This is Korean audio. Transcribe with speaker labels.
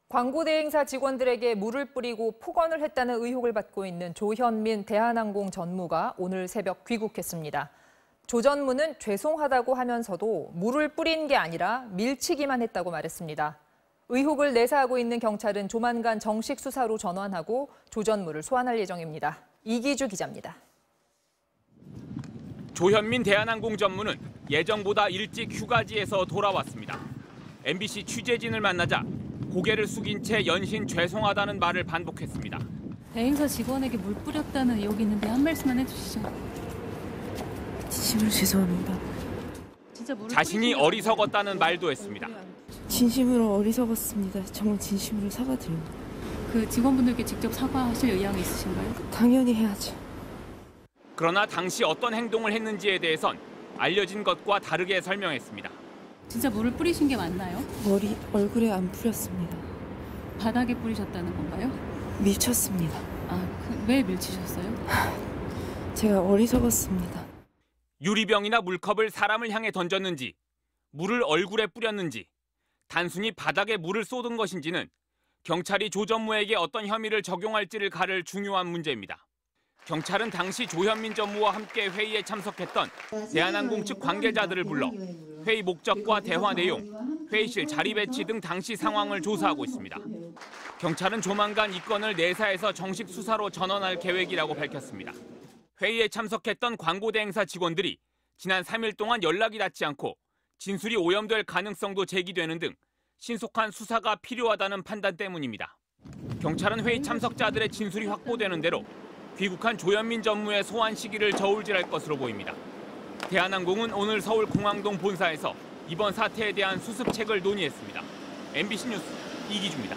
Speaker 1: 광고 대행사 직원들에게 물을 뿌리고 폭언을 했다는 의혹을 받고 있는 조현민 대한항공 전무가 오늘 새벽 귀국했습니다. 조 전무는 죄송하다고 하면서도 물을 뿌린 게 아니라 밀치기만 했다고 말했습니다. 의혹을 내사하고 있는 경찰은 조만간 정식 수사로 전환하고 조 전무를 소환할 예정입니다. 이기주 기자입니다.
Speaker 2: 조현민 대한항공 전무는 예정보다 일찍 휴가지에서 돌아왔습니다. MBC 취재진을 만나자 고개를 숙인 채 연신 죄송하다는 말을 반복했습니다.
Speaker 3: 대행사 직원에게 물 뿌렸다는 의혹이 있는데 한 말씀만 해주시죠.
Speaker 4: 진심으로 죄송합니다.
Speaker 2: 자신이 어리석었다는 말도 했습니다.
Speaker 4: 진심으로 어리석었습니다. 정말 진심으로 사과드립니다.
Speaker 3: 그 직원분들께 직접 사과하실 의향이 있으신가요?
Speaker 4: 당연히 해야죠.
Speaker 2: 그러나 당시 어떤 행동을 했는지에 대해선 알려진 것과 다르게 설명했습니다.
Speaker 3: 진짜 물을 뿌리신 게 맞나요?
Speaker 4: 얼굴에 안 뿌렸습니다.
Speaker 3: 바닥에 뿌리셨다는 건가요?
Speaker 4: 밀쳤습니다.
Speaker 3: 왜 밀치셨어요?
Speaker 4: 제가 어리석었습니다.
Speaker 2: 유리병이나 물컵을 사람을 향해 던졌는지, 물을 얼굴에 뿌렸는지, 단순히 바닥에 물을 쏟은 것인지는 경찰이 조 전무에게 어떤 혐의를 적용할지를 가를 중요한 문제입니다. 경찰은 당시 조현민 전무와 함께 회의에 참석했던 대한항공 측 관계자들을 불러 회의 목적과 대화 내용, 회의실 자리 배치 등 당시 상황을 조사하고 있습니다. 경찰은 조만간 이 건을 내사해서 정식 수사로 전환할 계획이라고 밝혔습니다. 회의에 참석했던 광고 대행사 직원들이 지난 3일 동안 연락이 닿지 않고 진술이 오염될 가능성도 제기되는 등 신속한 수사가 필요하다는 판단 때문입니다. 경찰은 회의 참석자들의 진술이 확보되는 대로 귀국한 조현민 전무의 소환 시기를 저울질할 것으로 보입니다. 대한항공은 오늘 서울 공항동 본사에서 이번 사태에 대한 수습책을 논의했습니다. MBC 뉴스 이기주입니다.